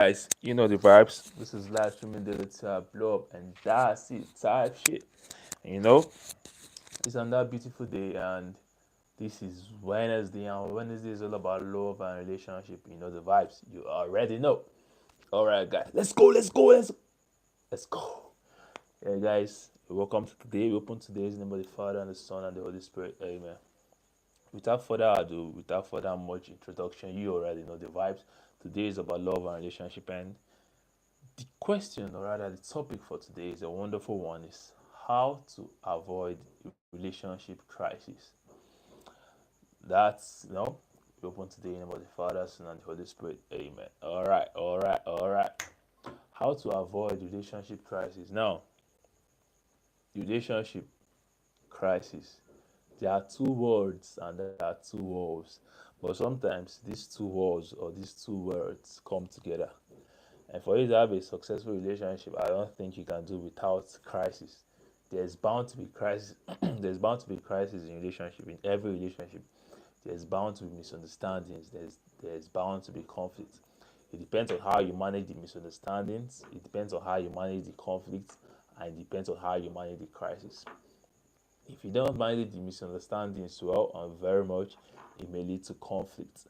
Guys, you know the vibes. This is live streaming daily blow up, and that's it. Type shit. And it's another beautiful day, and this is Wednesday, and Wednesday is all about love and relationship. You know the vibes. You already know. All right, guys, let's go. Yeah, guys, welcome to today. We open today's name of the Father and the Son and the Holy Spirit. Amen. Without further ado, without further much introduction, you already know the vibes. Today is about love and relationship, and the question, or rather the topic for today, is a wonderful one: is how to avoid relationship crisis. That's we open today in the name of the Father, Son, and the Holy Spirit. Amen. All right. How to avoid relationship crisis. Now, relationship crisis. There are two words and there are two walls. But sometimes these two walls or these two words come together. And for you to have a successful relationship, I don't think you can do without crisis. There's bound to be crisis. There's bound to be crisis in relationship. In every relationship, there's bound to be misunderstandings. There's bound to be conflict. It depends on how you manage the misunderstandings. It depends on how you manage the conflict, and it depends on how you manage the crisis. If you don't manage the misunderstandings well and very much, it may lead to conflict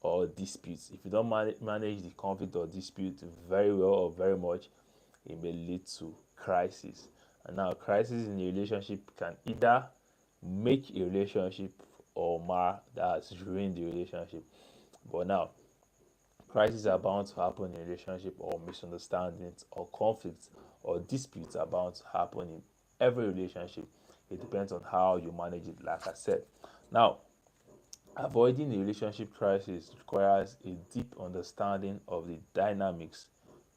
or disputes. If you don't manage the conflict or dispute very well or very much, it may lead to crisis. And now, crisis in a relationship can either make a relationship or mar, that's ruin the relationship. But now, crises are bound to happen in a relationship, or misunderstandings or conflicts or disputes are bound to happen in every relationship. It depends on how you manage it, like I said. Now, avoiding a relationship crisis requires a deep understanding of the dynamics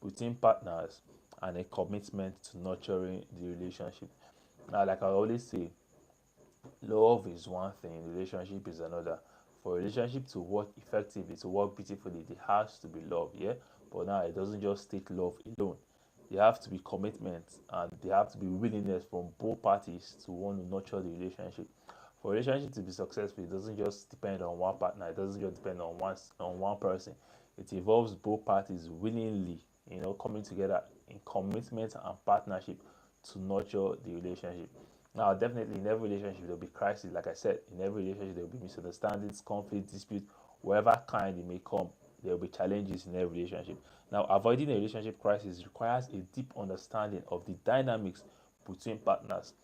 between partners and a commitment to nurturing the relationship. Now, like I always say, love is one thing, relationship is another. For a relationship to work effectively, to work beautifully, there has to be love, yeah? But now it doesn't just take love alone. There have to be commitment and there have to be willingness from both parties to want to nurture the relationship. For a relationship to be successful, it doesn't just depend on one partner, it doesn't just depend on one person. It involves both parties willingly, coming together in commitment and partnership to nurture the relationship. Now, definitely in every relationship there will be crisis. Like I said, in every relationship there will be misunderstandings, conflict, dispute, whatever kind it may come. There will be challenges in every relationship. Now, avoiding a relationship crisis requires a deep understanding of the dynamics between partners.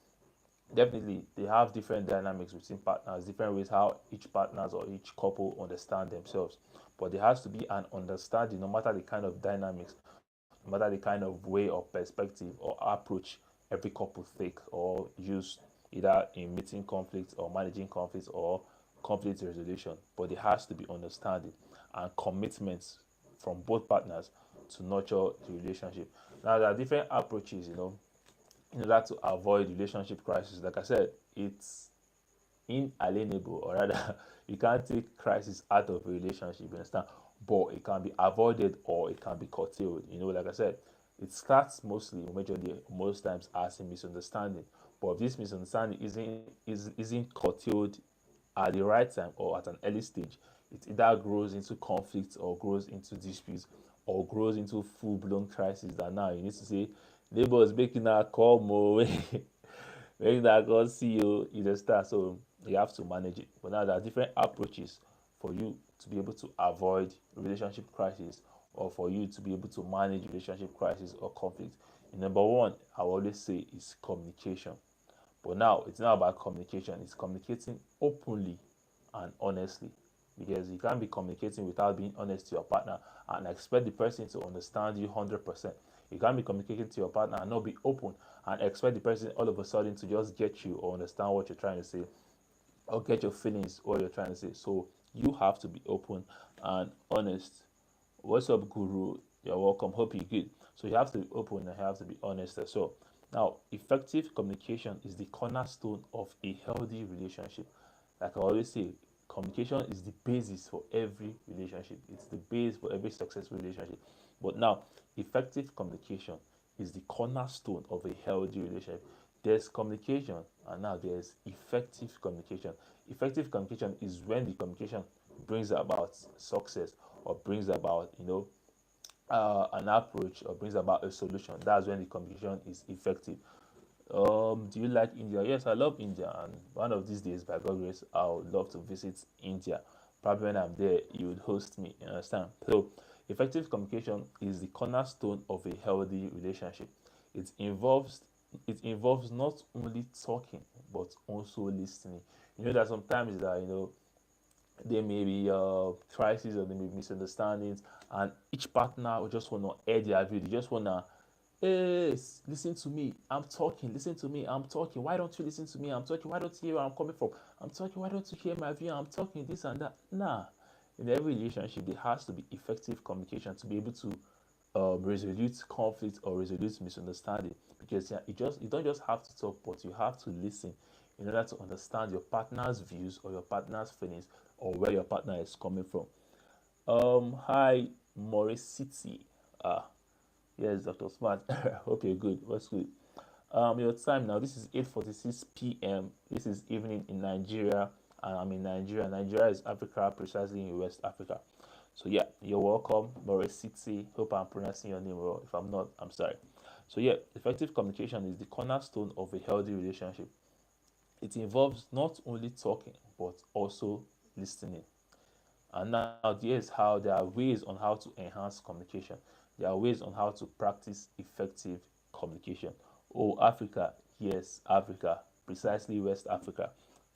Definitely, they have different dynamics between partners, different ways how each partners or each couple understand themselves. But there has to be an understanding, no matter the kind of dynamics, no matter the kind of way or perspective or approach every couple take or use, either in meeting conflicts or managing conflicts or conflict resolution. But there has to be understanding and commitments from both partners to nurture the relationship. Now, there are different approaches, in order to avoid relationship crisis. Like I said, it's inalienable, or rather, you can't take crisis out of a relationship, you understand? But it can be avoided or it can be curtailed. Like I said, it starts mostly, majorly, most times as a misunderstanding. But if this misunderstanding isn't curtailed at the right time or at an early stage, it either grows into conflict or grows into disputes or grows into full blown crisis that now you need to say, neighbors making that call more, making that call see you, you just start. So you have to manage it. But now there are different approaches for you to be able to avoid relationship crisis or for you to be able to manage relationship crisis or conflict. Number one, I will always say is communication. But now it's not about communication, it's communicating openly and honestly. Because you can't be communicating without being honest to your partner and expect the person to understand you 100%. You can't be communicating to your partner and not be open and expect the person all of a sudden to just get you or understand what you're trying to say or get your feelings, what you're trying to say. So you have to be open and honest. What's up, Guru? You're welcome. Hope you're good. So you have to be open and you have to be honest as well. Now, effective communication is the cornerstone of a healthy relationship. Like I always say, communication is the basis for every relationship. It's the base for every successful relationship. But now, effective communication is the cornerstone of a healthy relationship. There's communication, and now there's effective communication. Effective communication is when the communication brings about success or brings about, an approach or brings about a solution, that's when the communication is effective. Do you like India? Yes, I love India, and one of these days, by God grace, I would love to visit India. Probably when I'm there, you would host me. You understand? So, effective communication is the cornerstone of a healthy relationship. It involves it involves not only talking but also listening. You know that sometimes that there may be crises or there may be misunderstandings, and each partner will just want to air their view. They just want to, hey, listen to me, I'm talking, listen to me, I'm talking, why don't you listen to me, I'm talking, why don't you hear where I'm coming from, I'm talking, why don't you hear my view, I'm talking, this and that. Nah, in every relationship there has to be effective communication to be able to resolute conflict or resolute misunderstanding, because yeah, you don't just have to talk, but you have to listen in order to understand your partner's views or your partner's feelings or where your partner is coming from. Hi, Morris City. Ah, yes, Dr. Smart. Hope you're good. What's good? Your time now. This is 8:46 p.m. This is evening in Nigeria, and I'm in Nigeria. Nigeria is Africa, precisely in West Africa. So yeah, you're welcome, Morris City. Hope I'm pronouncing your name well. If I'm not, I'm sorry. So yeah, effective communication is the cornerstone of a healthy relationship. It involves not only talking but also listening. And now here's how there are ways on how to enhance communication. There are ways on how to practice effective communication. Oh, Africa, yes, Africa, precisely West Africa.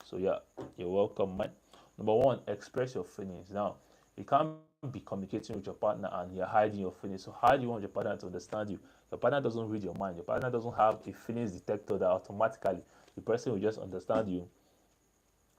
So yeah, you're welcome, man. Number one, express your feelings. Now, you can't be communicating with your partner and you're hiding your feelings. So how do you want your partner to understand you? Your partner doesn't read your mind. Your partner doesn't have a feelings detector that automatically the person will just understand you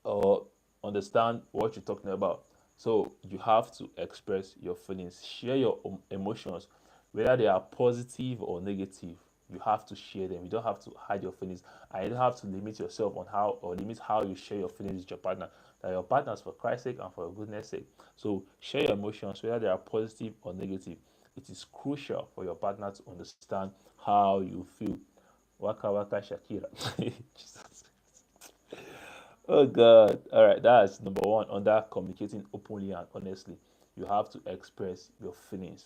or understand what you're talking about. So you have to express your feelings, share your emotions, whether they are positive or negative. You have to share them. You don't have to hide your feelings, and you don't have to limit yourself on how or limit how you share your feelings with your partner. That your partners, for Christ's sake and for goodness sake. So share your emotions, whether they are positive or negative. It is crucial for your partner to understand how you feel. Waka waka Shakira. Jesus. Oh God. All right, that's number one under communicating openly and honestly. You have to express your feelings.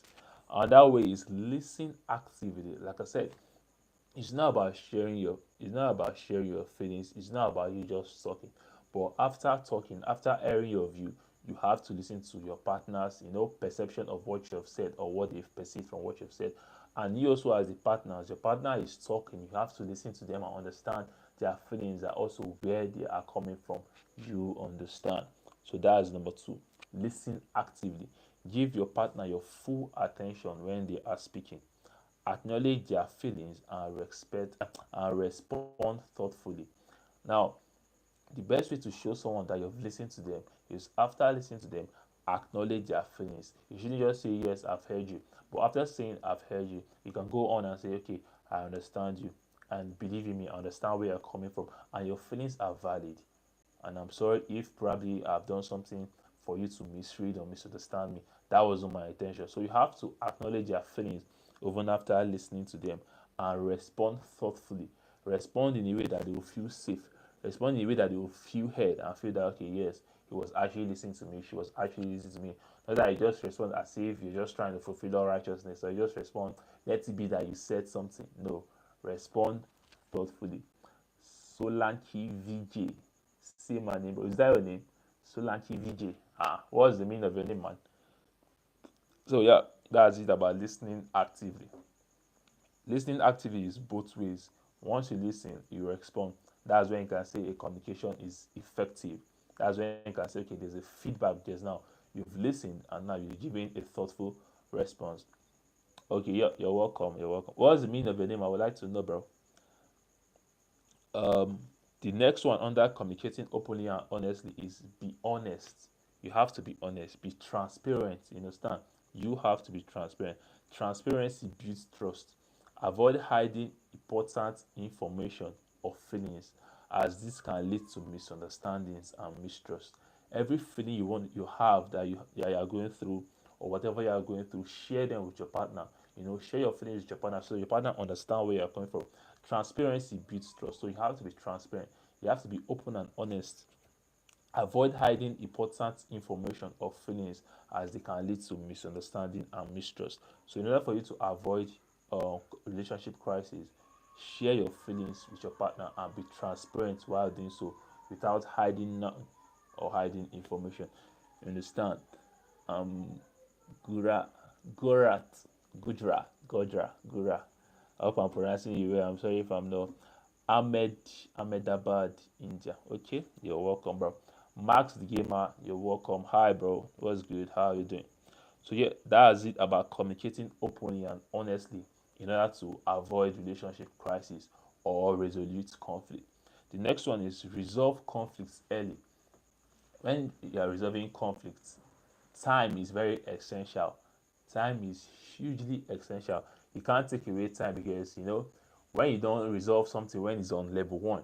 Another way is listen actively. Like I said, it's not about sharing your feelings. It's not about you just talking. But after talking, after airing your view, you have to listen to your partner's, perception of what you have said or what they've perceived from what you've said. And you also as the partner, as your partner is talking, you have to listen to them and understand their feelings and also where they are coming from. You understand. So that is number two. Listen actively. Give your partner your full attention when they are speaking. Acknowledge their feelings and respond thoughtfully. Now, the best way to show someone that you've listened to them is after listening to them, acknowledge their feelings. You shouldn't just say, yes, I've heard you. But after saying, I've heard you, you can go on and say, okay, I understand you. And believe in me, I understand where you're coming from. And your feelings are valid. And I'm sorry if probably I've done something for you to misread or misunderstand me. That wasn't my intention. So you have to acknowledge their feelings even after listening to them and respond thoughtfully. Respond in a way that they will feel safe. Respond in a way that they will feel heard and feel that, okay, yes, he was actually listening to me. She was actually listening to me. Not that you just respond as if you're just trying to fulfill all righteousness, or you just respond, let it be that you said something. No, respond thoughtfully. Solanki VJ. Say my name, bro. Is that your name? Solanki VJ. Ah, what's the meaning of your name, man? So yeah, that's it about listening actively. Listening actively is both ways. Once you listen, you respond. That's when you can say a communication is effective. That's when you can say, okay, there's a feedback. There's now you've listened and now you're giving a thoughtful response. Okay, yeah, you're welcome. You're welcome. What's the meaning of your name? I would like to know, bro. Um, the next one under communicating openly and honestly is be honest. You have to be honest, be transparent. You understand? You have to be transparent. Transparency builds trust. Avoid hiding important information or feelings, as this can lead to misunderstandings and mistrust. Every feeling you have that you are going through or whatever you are going through, share them with your partner. Share your feelings with your partner so your partner understand where you're coming from. Transparency builds trust. So you have to be transparent. You have to be open and honest Avoid hiding important information or feelings, as they can lead to misunderstanding and mistrust. So, in order for you to avoid relationship crisis, share your feelings with your partner and be transparent while doing so without hiding nothing or hiding information. You understand? Um, Gura, Gorat, Gura. I hope I'm pronouncing it well. I'm sorry if I'm not. Ahmed, Ahmedabad, India. Okay, you're welcome, bro. Max the gamer, you're welcome. Hi, bro. What's good? How are you doing? So yeah, that's it about communicating openly and honestly in order to avoid relationship crisis or resolute conflict. The next one is resolve conflicts early. When you are resolving conflicts, time is very essential. Time is hugely essential. You can't take away time because when you don't resolve something when it's on level one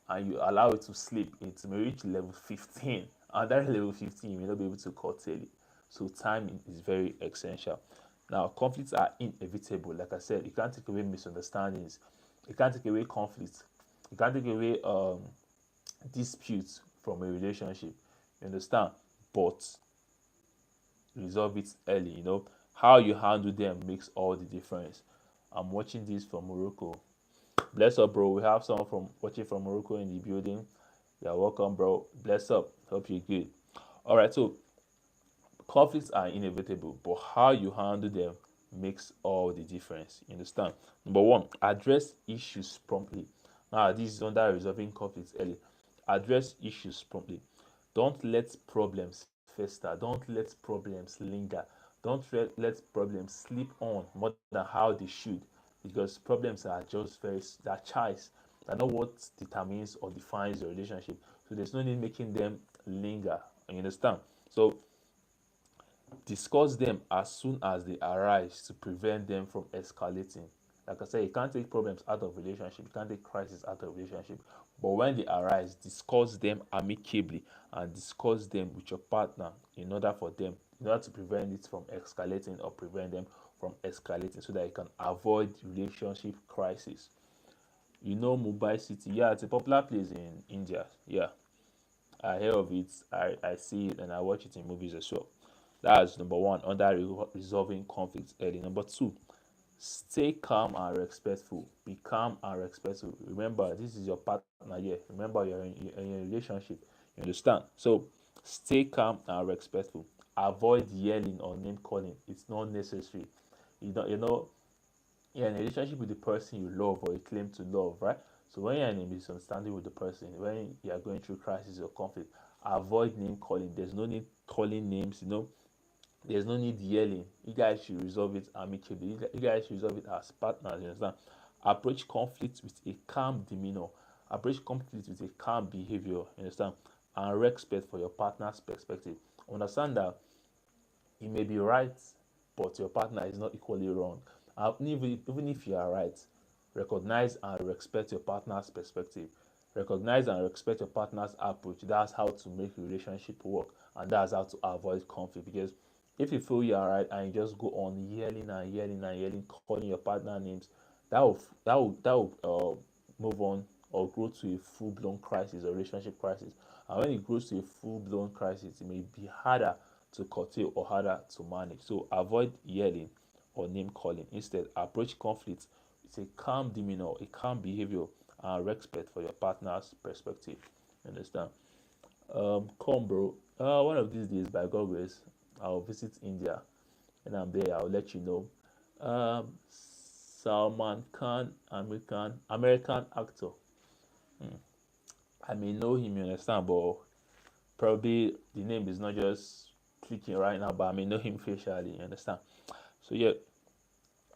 and you allow it to slip, it may reach level 15, and that level 15 you may not be able to curtail it. So time is very essential. Now conflicts are inevitable. Like I said, you can't take away misunderstandings, you can't take away conflicts, you can't take away disputes from a relationship. You understand? But resolve it early. How you handle them makes all the difference. I'm watching this from Morocco. Bless up, bro. We have someone from watching from Morocco in the building. You're welcome, bro. Bless up. Hope you're good. All right. So conflicts are inevitable, but how you handle them makes all the difference. You understand? Number one, address issues promptly. Now, this is under resolving conflicts early. Address issues promptly. Don't let problems fester. Don't let problems linger. Don't let problems slip on more than how they should, because problems are just they're choice. They're not what determines or defines your relationship. So there's no need making them linger. You understand? So discuss them as soon as they arise to prevent them from escalating. Like I said, you can't take problems out of relationship, you can't take crisis out of relationship. But when they arise, discuss them amicably and discuss them with your partner in order to prevent it from escalating or prevent them from escalating so that you can avoid relationship crisis. Mumbai City, yeah, it's a popular place in India. Yeah, I hear of it, I see it, and I watch it in movies as well. That's number one, under resolving conflicts early. Number two, stay calm and respectful. Be calm and respectful. Remember, this is your partner here. Remember, you're in a relationship. You understand? So, stay calm and respectful. Avoid yelling or name calling. It's not necessary. You're in a relationship with the person you love or you claim to love, right? So when you're in a misunderstanding with the person, when you are going through crisis or conflict, avoid name calling. There's no need calling names. There's no need yelling. You guys should resolve it amicably. You guys should resolve it as partners. You understand? Approach conflict with a calm demeanor. Approach conflict with a calm behavior. You understand? And respect for your partner's perspective. Understand that you may be right, but your partner is not equally wrong. And even if you are right, recognize and respect your partner's perspective. Recognize and respect your partner's approach. That's how to make a relationship work, and that's how to avoid conflict. Because if you feel you are right and you just go on yelling and yelling and yelling, calling your partner names, that will move on or grow to a full blown crisis or relationship crisis. And when it grows to a full blown crisis, it may be harder to curtail or harder to manage. So avoid yelling or name calling. Instead, approach conflict with a calm demeanor, a calm behavior, and respect for your partner's perspective. Understand? Come, bro. One of these days, by God grace, I'll visit India. When I'm there, I'll let you know. Salman Khan, American actor. I may know him, you understand, but probably the name is not just clicking right now, but I may know him facially, you understand. So yeah,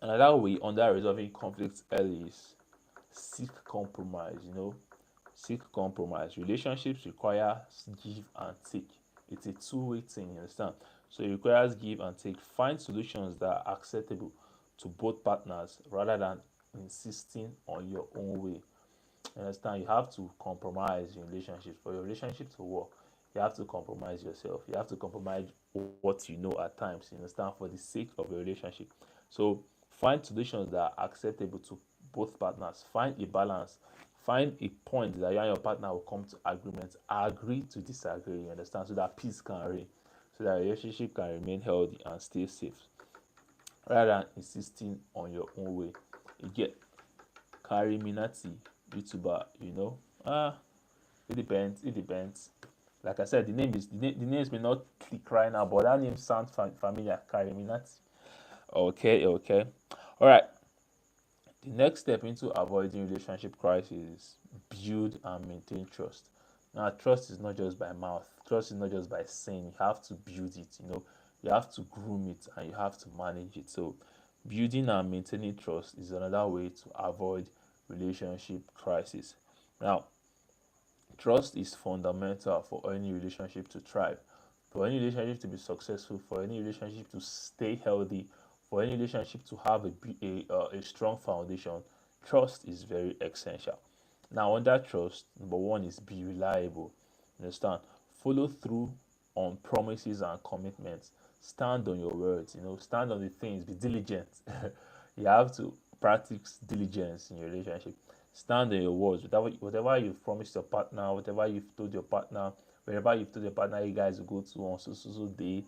another way under resolving conflicts early is seek compromise. Seek compromise. Relationships require give and take. It's a two-way thing, you understand? So it requires give and take. Find solutions that are acceptable to both partners rather than insisting on your own way. You understand? You have to compromise in relationships. For your relationship to work, you have to compromise yourself. You have to compromise what you know at times. You understand? For the sake of your relationship. So find solutions that are acceptable to both partners. Find a balance. Find a point that you and your partner will come to agreement, agree to disagree, you understand, so that peace can reign, so that relationship can remain healthy and stay safe, rather than insisting on your own way. You get Carrie Minati, YouTuber, it depends. It depends. Like I said, the names may not click right now, but that name sounds familiar. Carrie Minati. Okay, okay. All right. The next step into avoiding relationship crisis is build and maintain trust. Now, trust is not just by mouth. Trust is not just by saying. You have to build it. You have to groom it and you have to manage it. So, building and maintaining trust is another way to avoid relationship crisis. Now, trust is fundamental for any relationship to thrive, for any relationship to be successful, for any relationship to stay healthy, for any relationship to have a strong foundation. Trust is very essential. Now, under trust, number one is be reliable. Understand? Follow through on promises and commitments. Stand on your words. Stand on the things. Be diligent. You have to practice diligence in your relationship. Stand on your words. Whatever you've promised your partner, whatever you've told your partner, wherever you've told your partner you guys will go to on so day,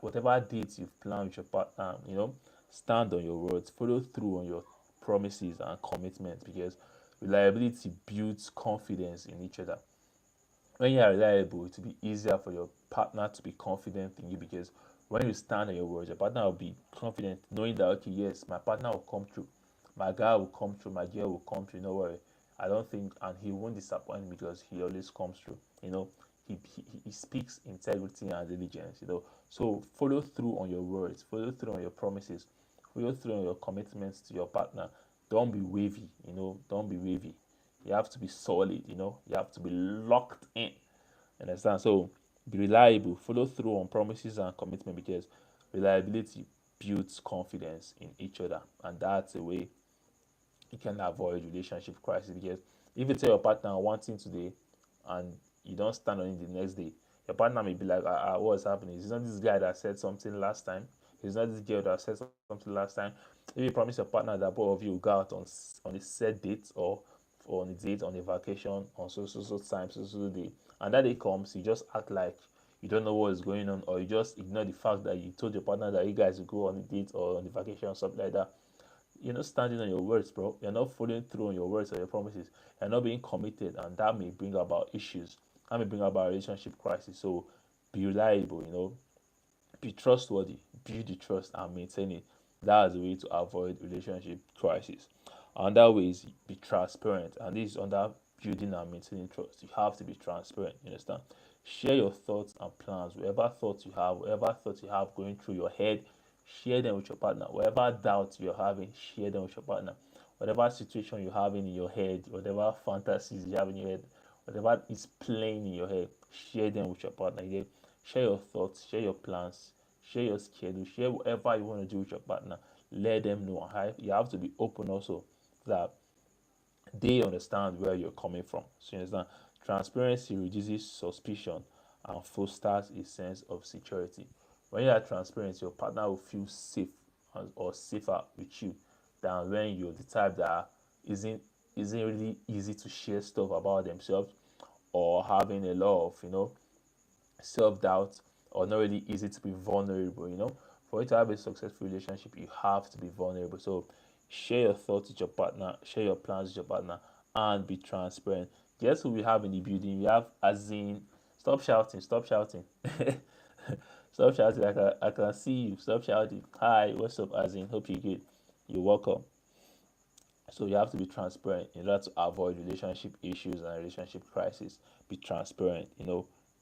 whatever dates you've planned with your partner, stand on your words. Follow through on your promises and commitments, because reliability builds confidence in each other. When you are reliable, it will be easier for your partner to be confident in you, because when you stand on your words, your partner will be confident knowing that, okay, yes, my partner will come through, my guy will come through, my girl will come through. No worry, I don't think, and he won't disappoint me because he always comes through. He speaks integrity and diligence. So follow through on your words, follow through on your promises, follow through on your commitments to your partner. Don't be wavy. Don't be wavy. You have to be solid. You have to be locked in. Understand? So be reliable, follow through on promises and commitment, because reliability builds confidence in each other, and that's a way you can avoid relationship crisis. Because if you tell your partner one thing today and you don't stand on it the next day, your partner may be like, what's happening? It's not this guy that said something last time. It's not this girl that said something last time. If you promise your partner that both of you will go out on a set date, or on a date, on a vacation, on so time, so day, and that day comes, you just act like you don't know what is going on, or you just ignore the fact that you told your partner that you guys will go on a date or on a vacation or something like that. You're not standing on your words, bro. You're not following through on your words or your promises. You're not being committed, and that may bring about issues. That may bring about relationship crisis. So be reliable, be trustworthy, build the trust and maintain it. That is the way to avoid relationship crisis. Another way is be transparent, and this is under building and maintaining trust. You have to be transparent. You understand? Share your thoughts and plans. Whatever thoughts you have going through your head, share them with your partner. Whatever doubts you're having, share them with your partner. Whatever situation you're having in your head, whatever fantasies you have in your head, whatever is playing in your head, share them with your partner. Share your thoughts, share your plans, share your schedule, share whatever you want to do with your partner. Let them know. You have to be open also, that they understand where you're coming from. So you understand, transparency reduces suspicion and fosters a sense of security. When you are transparent, your partner will feel safe or safer with you than when you're the type that isn't isn't really easy to share stuff about themselves, or having a lot of self doubt, or not really easy to be vulnerable. For you to have a successful relationship, you have to be vulnerable. So share your thoughts with your partner, share your plans with your partner, and be transparent. Guess who we have in the building? We have Azin. Stop shouting, stop shouting. Stop shouting. I can see you. Stop shouting. Hi, what's up, Azin? Hope you're good. You're welcome. So you have to be transparent in order to avoid relationship issues and relationship crisis. Be transparent,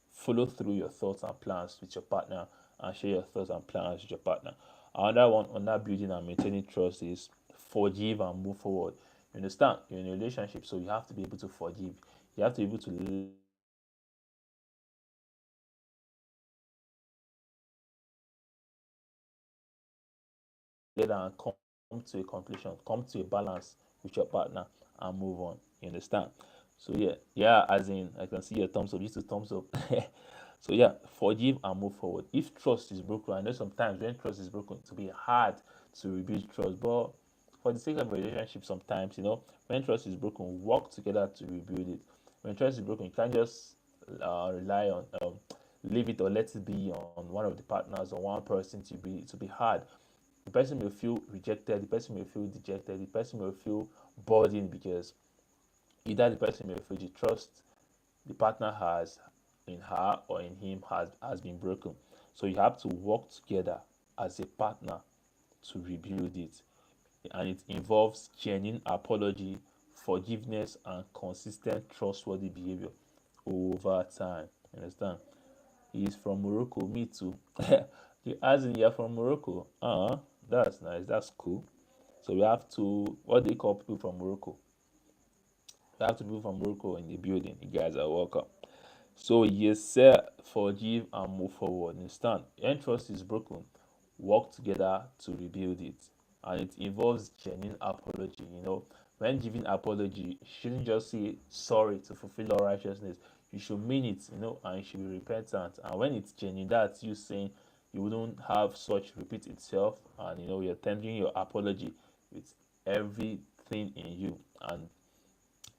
follow through your thoughts and plans with your partner, and share your thoughts and plans with your partner. Another one under building and maintaining trust is forgive and move forward. You understand? You're in a relationship, so you have to be able to forgive. You have to be able to let and come to a conclusion, come to a balance with your partner, and move on. You understand? So yeah, as in I can see your thumbs up. Just a thumbs up. So yeah, forgive and move forward. If trust is broken, I know sometimes when trust is broken, it will be hard to rebuild trust, but for the sake of a relationship, sometimes, when trust is broken, work together to rebuild it. When trust is broken, you can't just rely on leave it or let it be on one of the partners or one person to be hard. The person may feel rejected, the person may feel dejected, the person may feel burdened because either the person may feel the trust the partner has in her or in him has been broken. So you have to work together as a partner to rebuild it. And it involves genuine apology, forgiveness, and consistent trustworthy behavior over time. Understand? He's from Morocco, me too. As in, you're from Morocco. That's nice. That's cool. So we have to, what do you call people from Morocco? We have to people from Morocco in the building. You guys are welcome. So yes, sir, forgive and move forward. Understand? When trust is broken, work together to rebuild it. And it involves genuine apology. When giving apology, you shouldn't just say sorry to fulfill all righteousness. You should mean it, and you should be repentant. And when it's genuine, that's you saying you wouldn't have such repeat itself, and you're tendering your apology with everything in you. And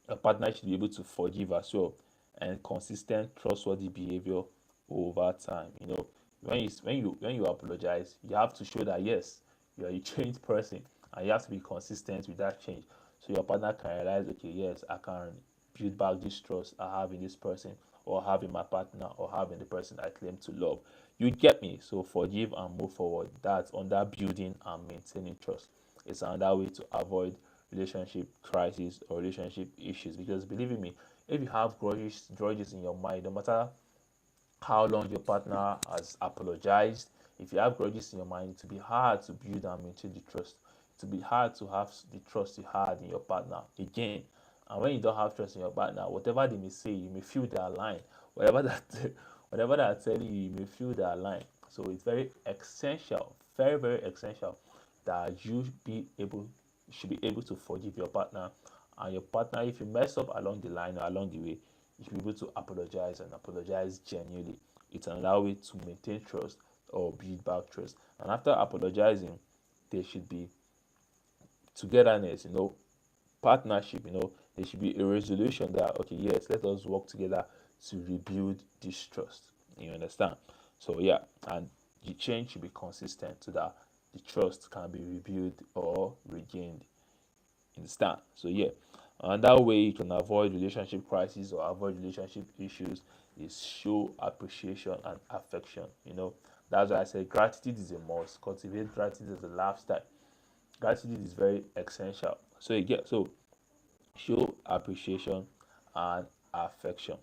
a partner should be able to forgive as well, and consistent trustworthy behavior over time. When you apologize, you have to show that yes, you are a changed person, and you have to be consistent with that change, so your partner can realize, okay, yes, I can build back this trust I have in this person, or have in my partner, or have in the person I claim to love. You get me? So forgive and move forward. That's under building and maintaining trust. It's another way to avoid relationship crisis or relationship issues. Because believe me, if you have grudges in your mind, no matter how long your partner has apologized, if you have grudges in your mind, it will be hard to build and maintain the trust. It will be hard to have the trust you had in your partner again. And when you don't have trust in your partner, whatever they may say, you may feel their line. Whatever that whatever they are telling you, you may feel their line. So it's very essential, very, very essential that you should be able to forgive your partner. And your partner, if you mess up along the line or along the way, you should be able to apologize, and apologize genuinely. It's another way to maintain trust or build back trust. And after apologizing, there should be togetherness, partnership. There should be a resolution that, okay, yes, let us work together to rebuild this trust. You understand? So yeah, and the change should be consistent so that the trust can be rebuilt or regained. Understand? So yeah, and that way you can avoid relationship crisis or avoid relationship issues is show appreciation and affection. That's why I said gratitude is a must. Cultivate gratitude as a lifestyle. Gratitude is very essential. So show appreciation and affection.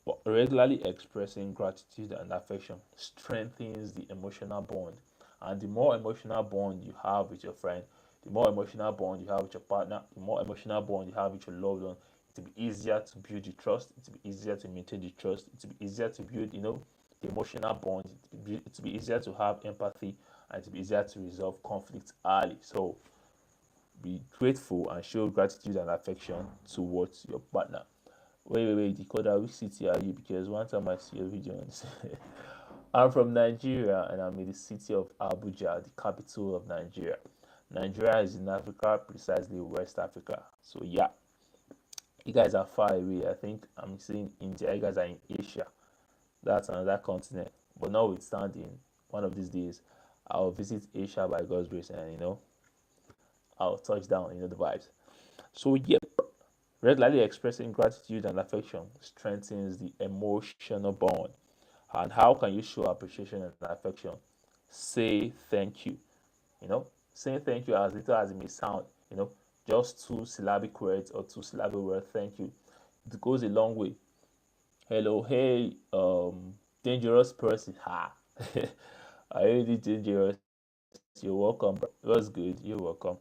But regularly expressing gratitude and affection strengthens the emotional bond. And the more emotional bond you have with your friend, the more emotional bond you have with your partner, the more emotional bond you have with your loved one, it will be easier to build the trust, it will be easier to maintain the trust, it will be easier to build, the emotional bond, it will be easier to have empathy, and it will be easier to resolve conflict early. So be grateful and show gratitude and affection towards your partner. Wait, Decoder, which city are you? Because one time I see your video and I'm from Nigeria, and I'm in the city of Abuja, the capital of Nigeria. Nigeria is in Africa, precisely West Africa. So yeah, you guys are far away. I think I'm seeing India. You guys are in Asia. That's another continent. But notwithstanding, one of these days, I'll visit Asia by God's grace, and I'll touch down. The vibes. So yeah, regularly expressing gratitude and affection strengthens the emotional bond. And how can you show appreciation and affection? Say thank you. Saying thank you, as little as it may sound, just two syllabic words or two syllable word thank you. It goes a long way. Hello, hey, dangerous person. Ha. Are you really dangerous? You're welcome, bro. What's good? You're welcome.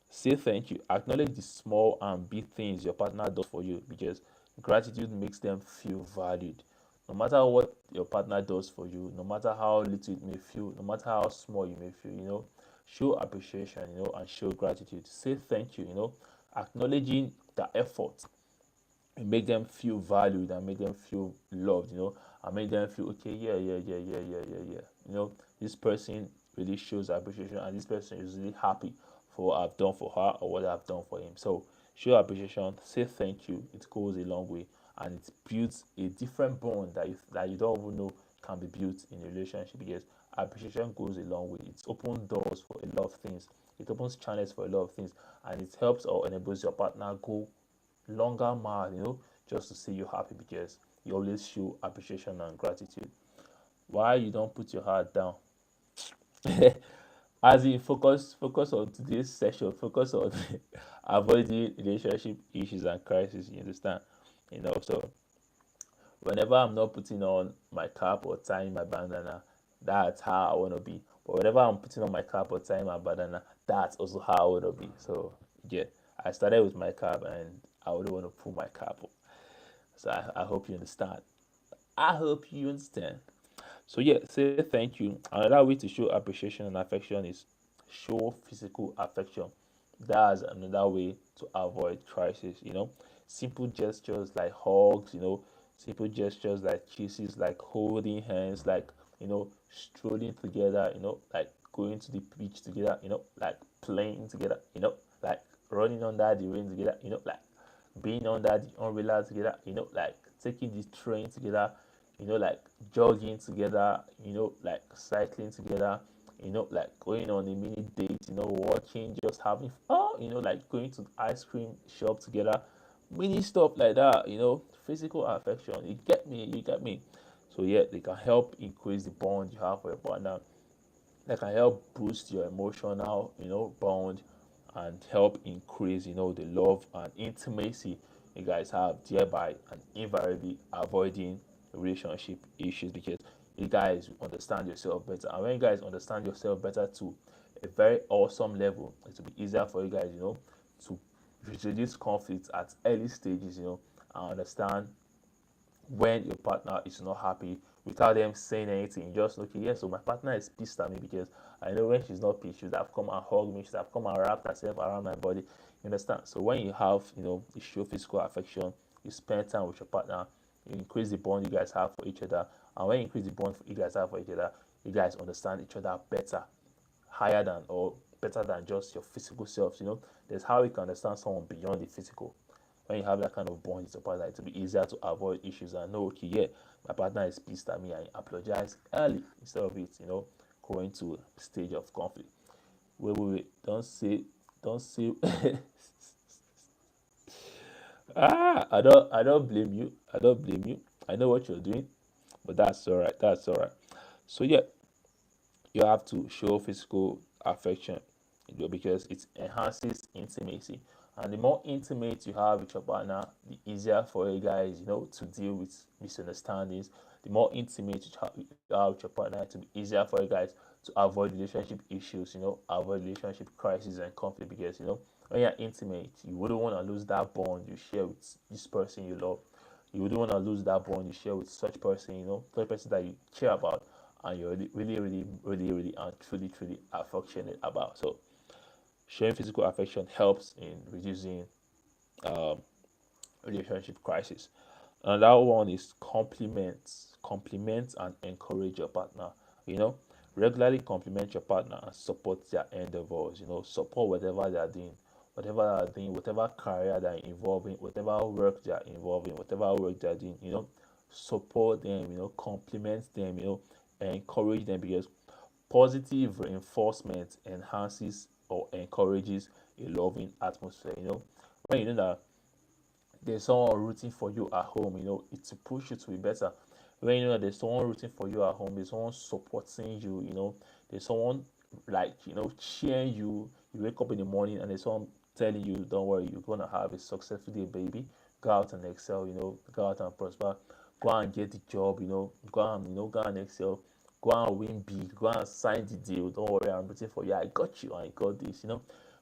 Say thank you. Acknowledge the small and big things your partner does for you, because gratitude makes them feel valued. No matter what your partner does for you, no matter how little it may feel, no matter how small you may feel, show appreciation, and show gratitude. Say thank you, acknowledging the effort and make them feel valued and make them feel loved, and make them feel okay, yeah, yeah, yeah, yeah, yeah, yeah, yeah. This person really shows appreciation, and this person is really happy for what I've done for her or what I've done for him. So show appreciation, say thank you. It goes a long way, and it builds a different bond that you don't even know can be built in a relationship, because appreciation goes a long way. It opens doors for a lot of things. It opens channels for a lot of things, and it helps or enables your partner go longer mile, just to see you happy, because you always show appreciation and gratitude. Why you don't put your heart down? As in, focus on today's session, focus on avoiding relationship issues and crises. You understand? So whenever I'm not putting on my cap or tying my bandana, that's how I want to be. But whenever I'm putting on my cap or tying my bandana, that's also how I want to be. So yeah, I started with my cap, and I would want to pull my cap up. So I hope you understand. I hope you understand. So yeah, say thank you. Another way to show appreciation and affection is show physical affection. That's another way to avoid crisis. Simple gestures like hugs. Simple gestures like kisses, like holding hands, like strolling together. Like going to the beach together. Like playing together. Like running under the rain together. Like being under the umbrella together. Like taking the train together, like jogging together, like cycling together, like going on a mini date, watching, just having fun, like going to the ice cream shop together, mini stuff like that, physical affection. You get me. So yeah, they can help increase the bond you have for your partner. That can help boost your emotional, bond, and help increase, the love and intimacy you guys have, thereby and invariably avoiding relationship issues, because you guys understand yourself better. And when you guys understand yourself better to a very awesome level, it will be easier for you guys, to reduce conflicts at early stages, and understand when your partner is not happy without them saying anything. Just okay, yeah, so my partner is pissed at me because I know when she's not pissed, she would have come and hugged me, she would have come and wrapped herself around my body. You understand? So when you have, you show physical affection, you spend time with your partner, you increase the bond you guys have for each other. And when you increase the bond you guys have for each other, you guys understand each other better, higher than or better than just your physical selves. There's how you can understand someone beyond the physical. When you have that kind of bond with your partner, it will be easier to avoid issues and know, okay, yeah, my partner is pissed at me, and apologize early instead of it, going to a stage of conflict. Wait, don't say. I don't blame you. I don't blame you. I know what you're doing, but that's all right. That's all right. So yeah, you have to show physical affection, because it enhances intimacy, and the more intimate you have with your partner, the easier for you guys, to deal with misunderstandings. The more intimate you have with your partner, to be easier for you guys to avoid relationship issues, avoid relationship crises and conflict, because when you're intimate, you wouldn't want to lose that bond you share with this person you love. You wouldn't want to lose that bond you share with such person, such person that you care about, and you're really and truly affectionate about. So showing physical affection helps in reducing um, relationship crisis. Another one is compliments. Compliment and encourage your partner. You know, regularly compliment your partner and support their endeavors. Support whatever they are doing, whatever career they are involved in, whatever work they are involved in, whatever work they are doing. Support them. Compliment them. Encourage them, because positive reinforcement enhances or encourages a loving atmosphere. When you know that there's someone rooting for you at home, it will push you to be better. When you know that there's someone rooting for you at home, there's someone supporting you, there's someone like, cheering you. You wake up in the morning and there's someone telling you, don't worry, you're gonna have a successful day, baby. Go out and excel, go out and prosper, go out and get the job, go and excel, go out and win big, go out and sign the deal. Don't worry, I'm rooting for you. I got you, I got this,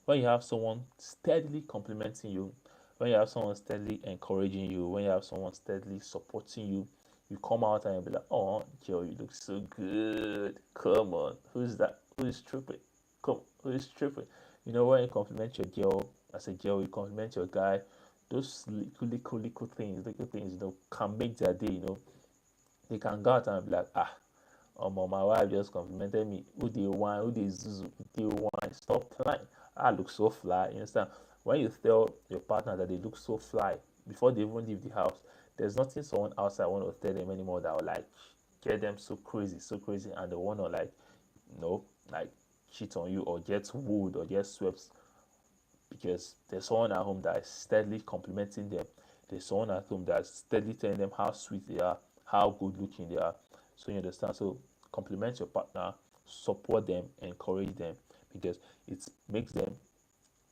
When you have someone steadily complimenting you, when you have someone steadily encouraging you, when you have someone steadily supporting you, you come out and you be like, oh, Joe, you look so good. Come on. Who's that? Who is tripping? Come, who is tripping? When you compliment your girl, as a girl, you compliment your guy, those little things, can make their day, They can go out and be like, My wife just complimented me. Who they want? Who they zuzu? Who they want? Stop lying. I look so fly. You understand? When you tell your partner that they look so fly before they even leave the house, there's nothing someone outside want to tell them anymore that will like get them so crazy, and they want to like, you know, like cheat on you or get wooed or get swept because there's someone at home that is steadily complimenting them. There's someone at home that's steadily telling them how sweet they are, how good looking they are. So you understand. So compliment your partner, support them, encourage them because it makes them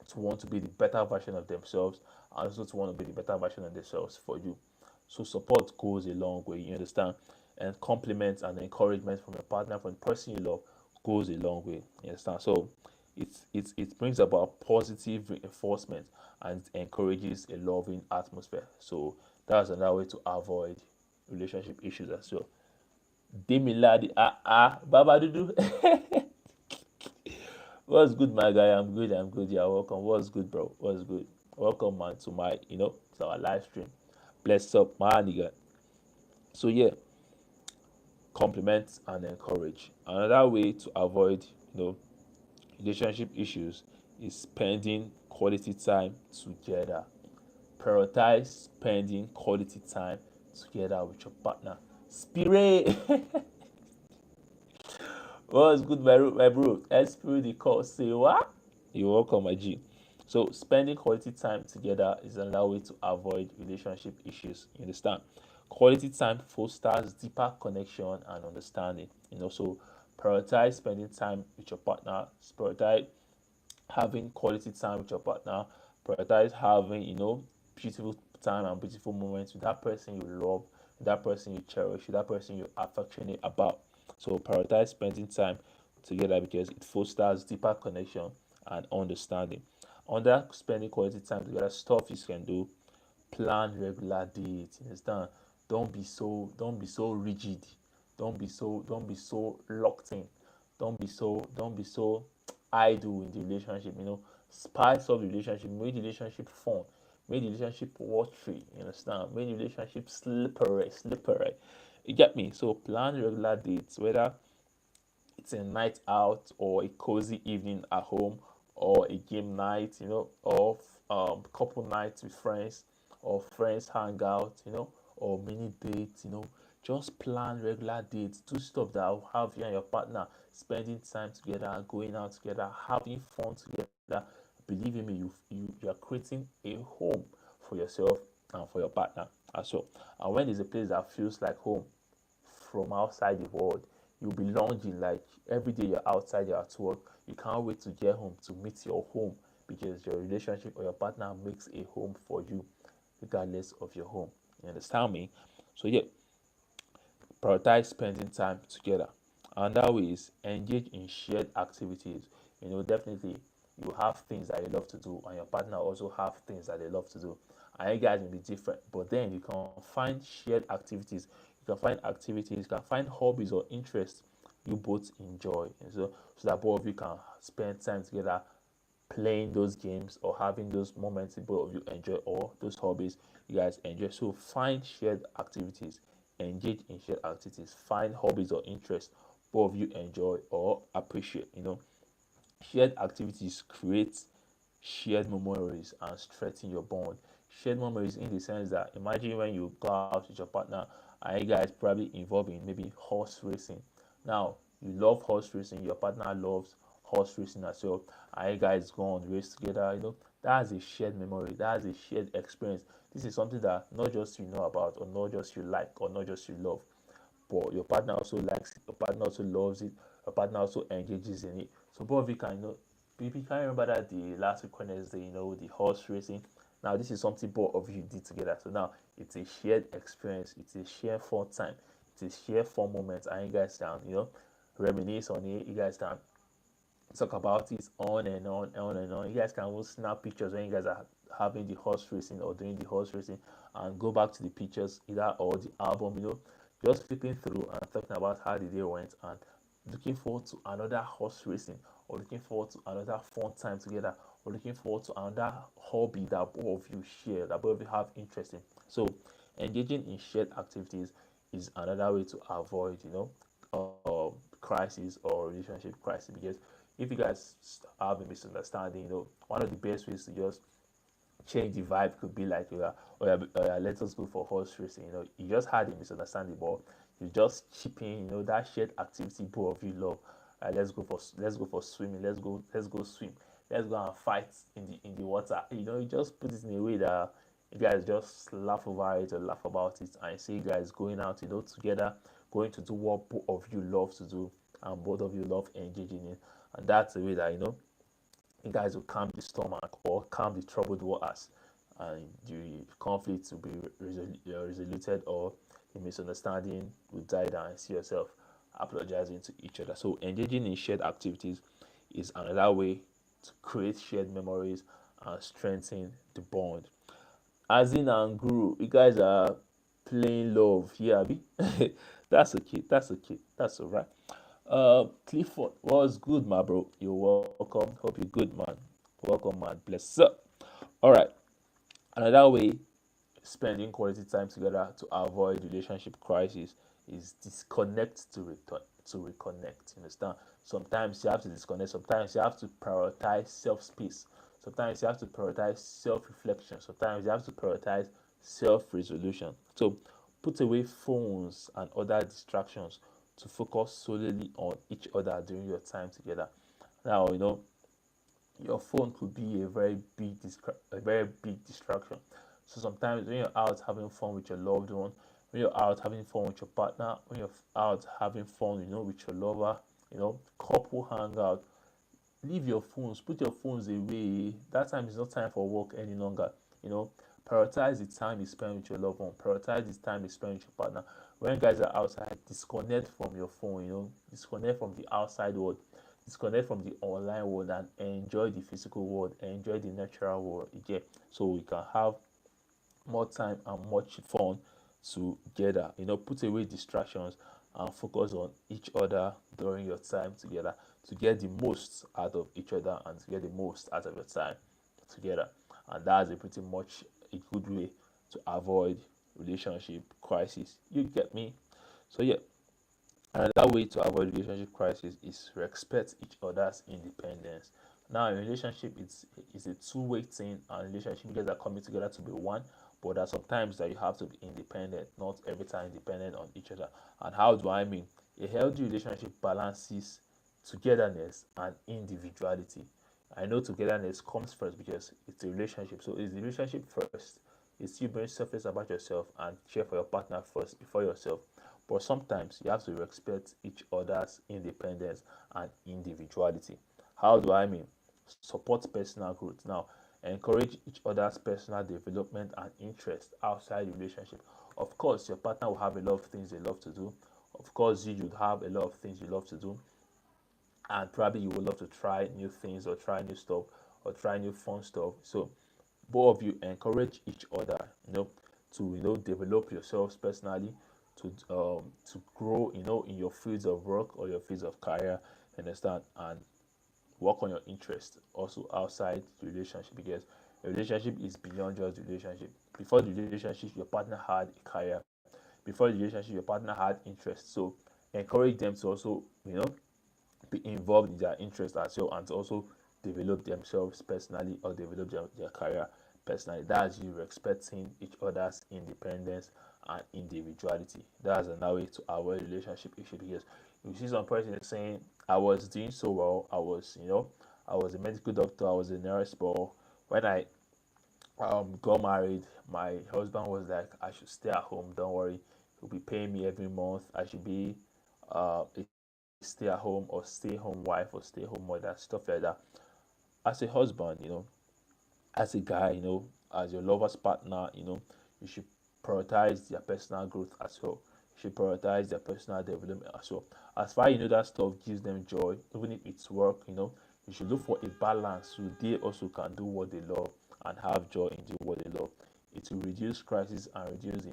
to want to be the better version of themselves and also to want to be the better version of themselves for you. So support goes a long way, you understand? And compliments and encouragement from your partner, from the person you love, goes a long way. You understand? So it brings about positive reinforcement and it encourages a loving atmosphere. So that's another way to avoid relationship issues as well. Demiladi Baba Dudu. What's good, my guy? I'm good. I'm good. Yeah, welcome. What's good, bro? What's good? Welcome, man, to my, to our live stream. Bless up, my nigga. So yeah, compliment and encourage. Another way to avoid, relationship issues is spending quality time together. Prioritize spending quality time together with your partner. Spirit. What's good, my bro? Spirit the call. Say what? You're welcome, my G. So spending quality time together is another way to avoid relationship issues. You understand? Quality time fosters deeper connection and understanding. So prioritize spending time with your partner. Prioritize having quality time with your partner. Prioritize having, beautiful time and beautiful moments with that person you love, with that person you cherish, with that person you're affectionate about. So prioritize spending time together because it fosters deeper connection and understanding. Under spending quality time together, stuff you can do, plan regular dates. You understand? Don't be so rigid. Don't be so locked in. Don't be so idle in the relationship. Spice up the relationship, make the relationship fun, make the relationship watery. You understand? Make the relationship slippery. You get me? So plan regular dates, whether it's a night out or a cozy evening at home or a game night, or couple nights with friends or friends hangout, or mini dates, just plan regular dates, do stuff that will have you and your partner spending time together, going out together, having fun together. Believe in me, you are creating a home for yourself and for your partner as well. And when there's a place that feels like home, from outside the world. You'll be longing like every day you're outside, you're at work. You can't wait to get home to meet your home because your relationship or your partner makes a home for you, regardless of your home. You understand me? So yeah, prioritize spending time together. Another way is engage in shared activities. Definitely you have things that you love to do, and your partner also have things that they love to do. And you guys may be different, but then you can find shared activities. You can find activities, you can find hobbies or interests you both enjoy. And so that both of you can spend time together playing those games or having those moments both of you enjoy or those hobbies you guys enjoy. So find shared activities, engage in shared activities, find hobbies or interests both of you enjoy or appreciate. Shared activities create shared memories and strengthen your bond. Shared memories in the sense that imagine when you go out with your partner and you guys probably involved in maybe horse racing. Now you love horse racing, your partner loves horse racing as well, and you guys go on race together. That's a shared memory, that's a shared experience. This is something that not just you know about, or not just you like, or not just you love, but your partner also likes it, your partner also loves it, your partner also engages in it. So both of you can, maybe can remember that the last week Wednesday, the horse racing. Now this is something both of you did together. So now it's a shared experience, it's a shared fun time, it's a shared fun moment, and you guys can, reminisce on it. You guys can talk about it on and on and on and on. You guys can also snap pictures when you guys are having the horse racing or doing the horse racing and go back to the pictures either or the album, just flipping through and talking about how the day went and looking forward to another horse racing or looking forward to another fun time together or looking forward to another hobby that both of you share, that both of you have interest in. So engaging in shared activities is another way to avoid, crisis or relationship crisis. Because if you guys have a misunderstanding, one of the best ways to just change the vibe could be like, let us go for horse racing. You just had a misunderstanding, but you just chip in, that shared activity both of you love. Let's go for swimming. Let's go swim. Let's go and fight in the water. You just put it in a way that you guys just laugh over it or laugh about it, and see you guys going out, together, going to do what both of you love to do, and both of you love engaging in, and that's the way that you guys will calm the stomach or calm the troubled waters, and the conflict will be resoluted, or the misunderstanding will die down, and see yourself apologizing to each other. So engaging in shared activities is another way to create shared memories and strengthen the bond. Azin and Guru, you guys are playing love here, Abi. That's okay. That's okay. That's all right. Clifford, was good, my bro? You're welcome. Hope you're good, man. Welcome, man. Bless up. All right. Another way spending quality time together to avoid relationship crisis is disconnect to return to reconnect. You understand? Sometimes you have to disconnect. Sometimes you have to prioritize self space. Sometimes you have to prioritize self reflection. Sometimes you have to prioritize self resolution. So put away phones and other distractions to focus solely on each other during your time together. Now, your phone could be a very big distraction. So sometimes when you're out having fun with your loved one, when you're out having fun with your partner, when you're out having fun, with your lover, couple hangout, leave your phones, put your phones away. That time is not time for work any longer. You know, prioritize the time you spend with your loved one. Prioritize the time you spend with your partner. When you guys are outside, disconnect from your phone. Disconnect from the outside world, disconnect from the online world, and enjoy the physical world. Enjoy the natural world. Yeah, so we can have more time and much fun together. Put away distractions and focus on each other during your time together to get the most out of each other and to get the most out of your time together. And that's a pretty much a good way to avoid relationship crisis. You get me? So yeah, another way to avoid relationship crisis is respect each other's independence. Now, a relationship is a two-way thing, and relationship you guys are coming together to be one. But there are sometimes that you have to be independent, not every time dependent on each other. And how do I mean? A healthy relationship balances togetherness and individuality. I know togetherness comes first because it's a relationship. So it's the relationship first. It's you being selfless about yourself and care for your partner first before yourself. But sometimes you have to respect each other's independence and individuality. How do I mean? Support personal growth. Now, encourage each other's personal development and interest outside the relationship. Of course, your partner will have a lot of things they love to do. Of course, you would have a lot of things you love to do, and probably you would love to try new things or try new stuff or try new fun stuff. So both of you encourage each other, to develop yourselves personally, to grow, in your fields of work or your fields of career, understand, and work on your interest also outside the relationship, because a relationship is beyond just the relationship. Before the relationship, your partner had a career. Before the relationship, your partner had interest. So encourage them to also, be involved in their interest as well, and to also develop themselves personally or develop their career personally. That's you respecting each other's independence and individuality. That's another way to avoid relationship issue, because you see some person is saying, I was doing so well, I was a medical doctor, I was a nurse, but when I got married, my husband was like, I should stay at home, don't worry, he'll be paying me every month, I should be a stay at home or stay home wife or stay home mother, stuff like that. As a husband, as a guy, as your lover's partner, you should prioritize their personal growth as well. You should prioritize their personal development as well. As far that stuff gives them joy, even if it's work, you should look for a balance so they also can do what they love and have joy in doing what they love. It will reduce crisis and reduce,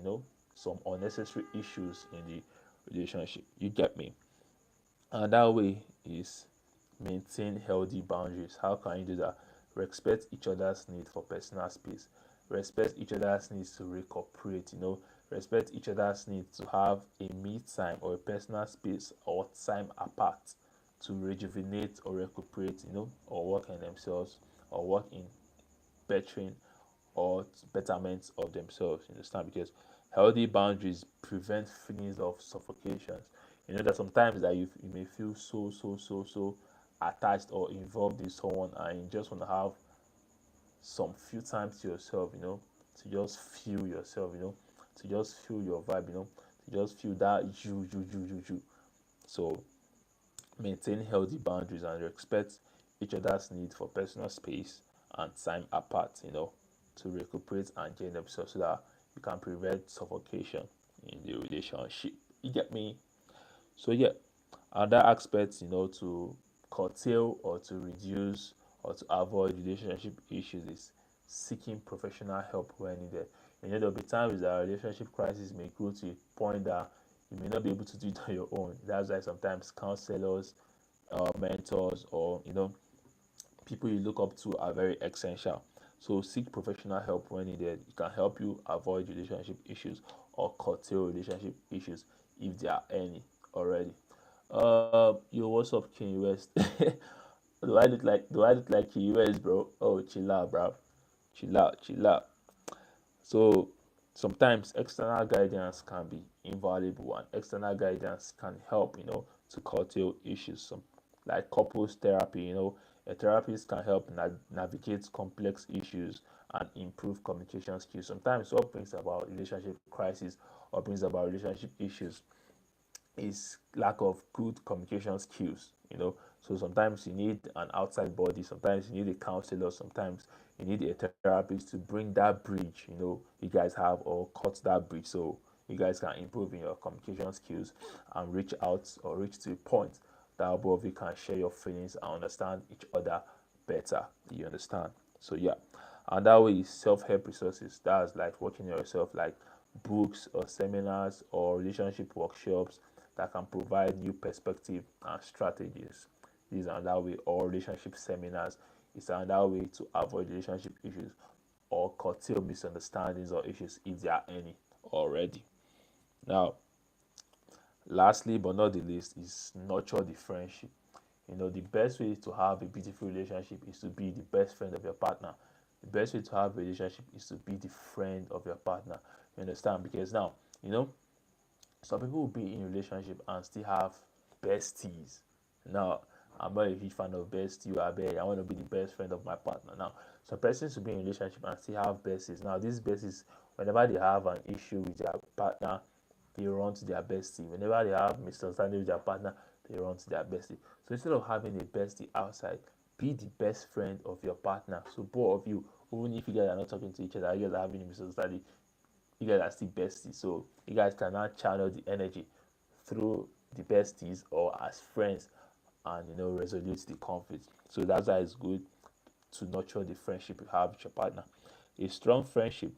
some unnecessary issues in the relationship. You get me? And that way is maintain healthy boundaries. How can you do that? Respect each other's need for personal space. Respect each other's needs to recuperate. Respect each other's need to have a me time or a personal space or time apart to rejuvenate or recuperate, or work on themselves or work in bettering or betterment of themselves. You understand? Because healthy boundaries prevent feelings of suffocation. You know that sometimes that you may feel so attached or involved in someone, and you just want to have some few times to yourself, to just feel yourself, to just feel your vibe, to just feel that you. So maintain healthy boundaries and respect each other's need for personal space and time apart, to recuperate and gain themselves so that you can prevent suffocation in the relationship. You get me? So yeah, other aspects, to curtail or to reduce or to avoid relationship issues is seeking professional help when needed. There'll be times that relationship crisis may grow to a point that you may not be able to do it on your own. That's why sometimes counselors, mentors, or people you look up to are very essential. So seek professional help when needed. It can help you avoid relationship issues or curtail relationship issues if there are any already. Yo, what's up, King West? Do I look like King West, bro? Oh, chill out, bro. Chill out, chill out. So sometimes external guidance can be invaluable, and external guidance can help, to curtail issues. Some like couples therapy, a therapist can help navigate complex issues and improve communication skills. Sometimes what brings about relationship crisis or brings about relationship issues is lack of good communication skills. So sometimes you need an outside body, sometimes you need a counselor, sometimes you need a therapist to bring that bridge, you guys have, or cut that bridge so you guys can improve in your communication skills and reach out or reach to a point that both of you can share your feelings and understand each other better. You understand? So yeah. And that way is self-help resources. That's like working on yourself, like books or seminars or relationship workshops that can provide new perspective and strategies. This is another way, or relationship seminars is another way to avoid relationship issues or curtail misunderstandings or issues if there are any already. Now, lastly but not the least is nurture the friendship. The best way to have a beautiful relationship is to be the best friend of your partner. The best way to have a relationship is to be the friend of your partner. You understand? Because now, some people will be in a relationship and still have besties. Now, I'm not a huge fan of bestie. I want to be the best friend of my partner. Now, some persons will be in a relationship and still have besties. Now, these besties, whenever they have an issue with their partner, they run to their bestie. Whenever they have misunderstanding with their partner, they run to their bestie. So instead of having a bestie outside, be the best friend of your partner. So both of you, even if you guys are not talking to each other, you guys are having a misunderstanding, you guys are still besties. So you guys can now channel the energy through the besties or as friends and resolve the conflict. So that's why it's good to nurture the friendship you have with your partner. A strong friendship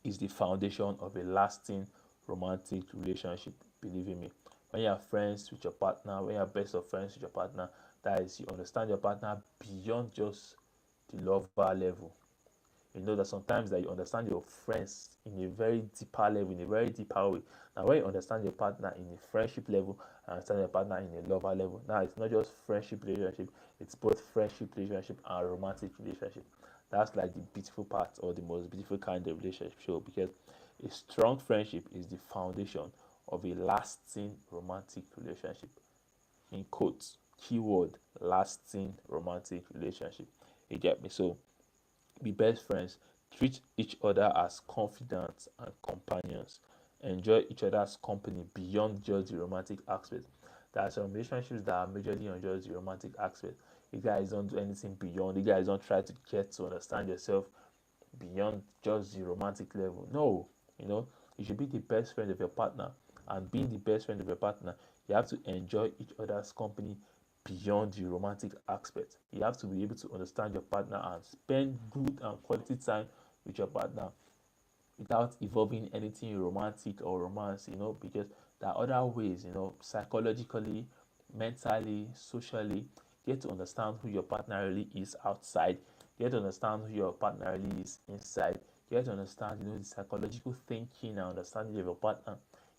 is the foundation of a lasting romantic relationship. Believe in me. When you are friends with your partner, when you are best of friends with your partner, that is, you understand your partner beyond just the lover level. You know that sometimes that you understand your friends in a very deeper level, in a very deeper way. Now, when you understand your partner in a friendship level and understand your partner in a lover level, now it's not just friendship relationship, it's both friendship relationship and romantic relationship. That's like the beautiful part or the most beautiful kind of relationship show, because a strong friendship is the foundation of a lasting romantic relationship. In quotes, keyword lasting romantic relationship. You get me? So be best friends, treat each other as confidants and companions, enjoy each other's company beyond just the romantic aspect. There are some relationships that are majorly on just the romantic aspect. You guys don't do anything beyond, you guys don't try to get to understand yourself beyond just the romantic level. No, you should be the best friend of your partner, and being the best friend of your partner, you have to enjoy each other's company beyond the romantic aspect. You have to be able to understand your partner and spend good and quality time with your partner without evolving anything romantic or romance, because there are other ways, psychologically, mentally, socially, get to understand who your partner really is outside, get to understand who your partner really is inside. Get to understand, the psychological thinking and understanding of your partner.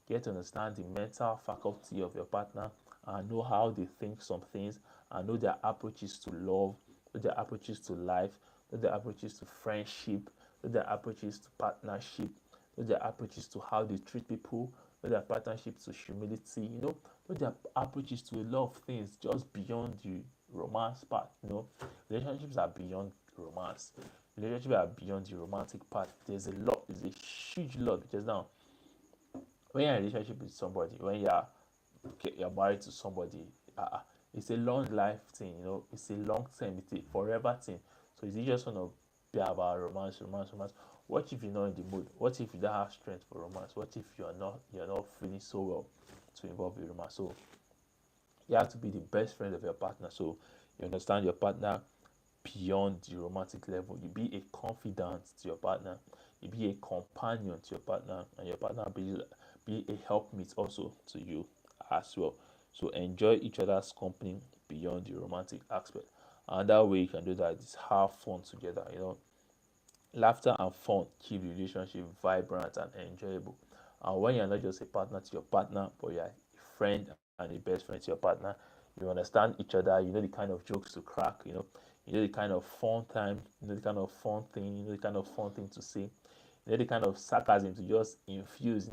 Get to understand the mental faculty of your partner and know how they think some things and know their approaches to love, know their approaches to life, know their approaches to friendship, know their approaches to partnership, know their approaches to how they treat people, know their partnership to humility, know their approaches to a lot of things just beyond the romance part. Relationships are beyond romance. Relationships are beyond the romantic part. There's a huge lot because now when you're in a relationship with somebody, when you're married to somebody, it's a long life thing, it's a long term, it's a forever thing. So is it just gonna be about romance, romance, romance? What if you're not in the mood? What if you don't have strength for romance? What if you're not feeling so well to involve in romance? So you have to be the best friend of your partner. So you understand your partner beyond the romantic level. You be a confidant to your partner. You be a companion to your partner, and your partner be a helpmeet also to you as well. So enjoy each other's company beyond the romantic aspect. And that way you can do that is have fun together. Laughter and fun keep the relationship vibrant and enjoyable. And when you're not just a partner to your partner, but you're a friend and a best friend to your partner, you understand each other, you know the kind of jokes to crack, you know the kind of fun time, you know the kind of fun thing, you know the kind of fun thing to say, you know the kind of sarcasm to just infuse,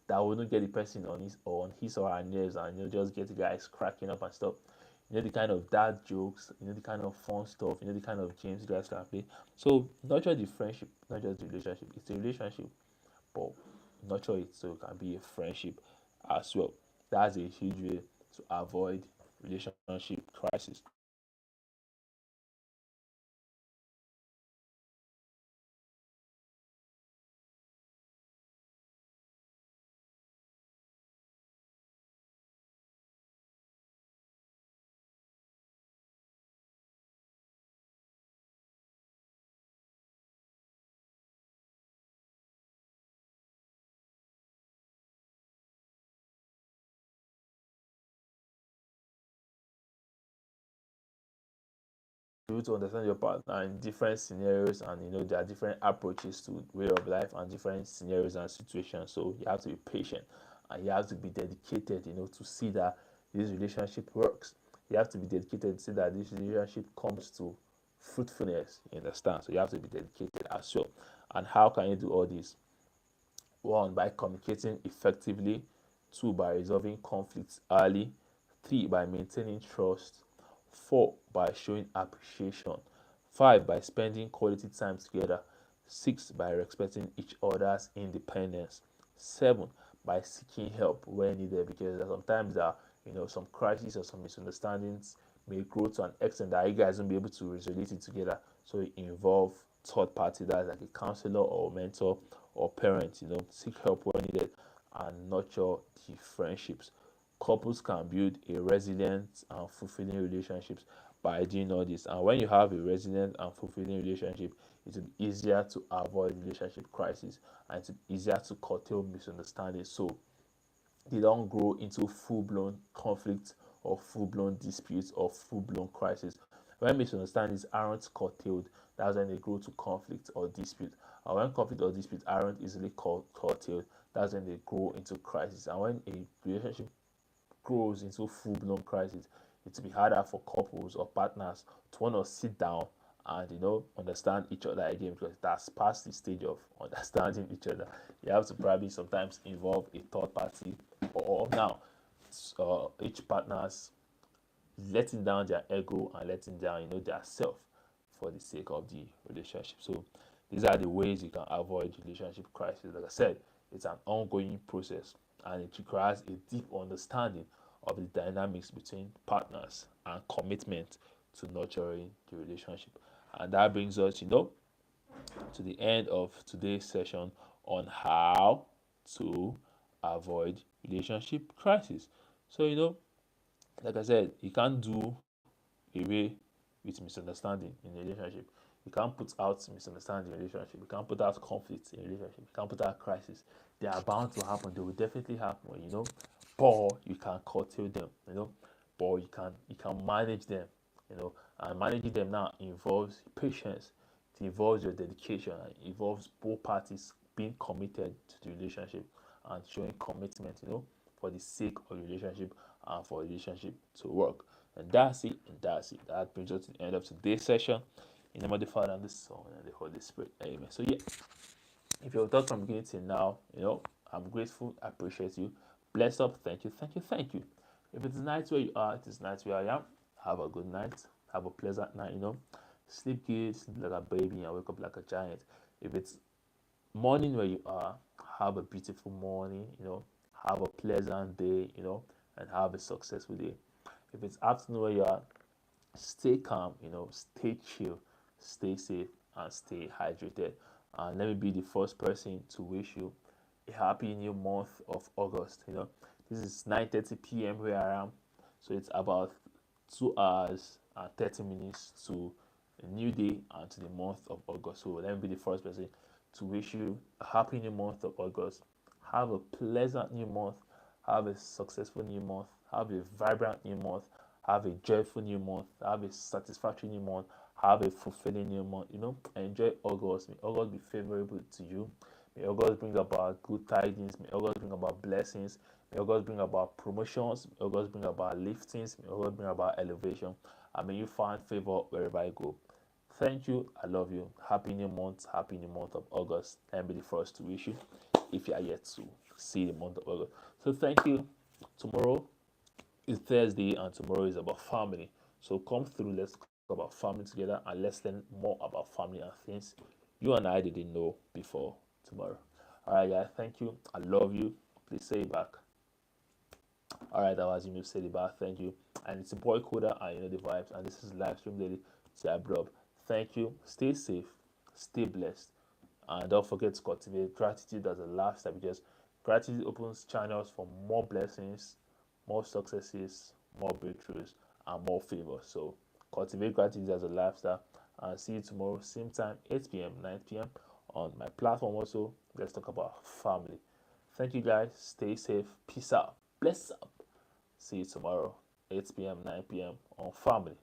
that will not get the person on his or her nerves and just get the guys cracking up and stuff. You know the kind of dad jokes, you know the kind of fun stuff, you know the kind of games you guys can play. So nurture the friendship, not just the relationship. It's a relationship, but nurture it so it can be a friendship as well. That's a huge way to avoid relationship crisis. You to understand your partner in different scenarios, and there are different approaches to way of life and different scenarios and situations. So you have to be patient and you have to be dedicated, to see that this relationship works. You have to be dedicated to see that this relationship comes to fruitfulness. You understand? So you have to be dedicated as well. And how can you do all this? One, by communicating effectively. Two, by resolving conflicts early. Three, by maintaining trust. Four, by showing appreciation. Five, by spending quality time together. Six, by respecting each other's independence. Seven, by seeking help when needed, because sometimes some crises or some misunderstandings may grow to an extent that you guys won't be able to resolve it together. So it involve third party, that's like a counselor or mentor or parent, seek help when needed and nurture the friendships. Couples can build a resilient and fulfilling relationships by doing all this. And when you have a resilient and fulfilling relationship, it will be easier to avoid relationship crisis and it's easier to curtail misunderstandings. So they don't grow into full-blown conflict or full-blown disputes or full-blown crisis. When misunderstandings aren't curtailed, that's when they grow to conflict or dispute. And when conflict or dispute aren't easily curtailed, that's when they grow into crisis. And when a relationship grows into full-blown crisis, it will be harder for couples or partners to want to sit down and understand each other again, because that's past the stage of understanding each other. You have to probably sometimes involve a third party, or now each partner's letting down their ego and letting down their self for the sake of the relationship. So these are the ways you can avoid relationship crisis. Like I said, it's an ongoing process and it requires a deep understanding of the dynamics between partners and commitment to nurturing the relationship. And that brings us, to the end of today's session on how to avoid relationship crisis. So, like I said, you can't do away with misunderstanding in a relationship. You can't put out misunderstanding in a relationship. You can't put out conflicts in a relationship. You can't put out crisis. They are bound to happen. They will definitely happen, but you can curtail them, but you can manage them, and managing them now involves patience. involves your dedication, and it involves both parties being committed to the relationship and showing commitment, for the sake of the relationship and for the relationship to work. And that's it, and that's it. That brings us to the end of today's session. In the name of the Father and the Son and the Holy Spirit. Amen. So yeah, if you're with us from beginning till now, I'm grateful, I appreciate you. Blessed up, thank you, thank you, thank you. If it's night where you are, it is night where I am. Have a good night. Have a pleasant night, Sleep good, sleep like a baby and wake up like a giant. If it's morning where you are, have a beautiful morning, have a pleasant day, and have a successful day. If it's afternoon where you are, stay calm, stay chill, stay safe, and stay hydrated. And let me be the first person to wish you a happy new month of August. This is 9:30 p.m. where I am, so it's about 2 hours and 30 minutes to a new day and to the month of August. So let me be the first person to wish you a happy new month of August. Have a pleasant new month. Have a successful new month. Have a vibrant new month. Have a joyful new month. Have a satisfactory new month. Have a fulfilling new month. Enjoy August. May August be favorable to you. May August bring about good tidings. May August bring about blessings. May August bring about promotions. May August bring about liftings. May August bring about elevation. And may you find favor wherever you go. Thank you. I love you. Happy new month. Happy new month of August. And be the first to wish you if you are yet to see the month of August. So thank you. Tomorrow is Thursday and tomorrow is about family. So come through. Let's talk about family together and let's learn more about family and things you and I didn't know before tomorrow. All right, guys. Thank you. I love you. Please say it back. All right, that was you say it back. Thank you. And it's a boy Coda and the vibes. And this is live stream daily. Blob. Thank you. Stay safe. Stay blessed. And don't forget to cultivate gratitude as a lifestyle because gratitude opens channels for more blessings, more successes, more breakthroughs, and more favor. So cultivate gratitude as a lifestyle. And see you tomorrow, same time, 8 p.m., 9 p.m. on my platform also. Let's talk about family. Thank you guys. Stay safe. Peace out. Bless up. See you tomorrow, 8 p.m., 9 p.m. on family.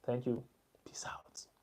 Thank you. Peace out.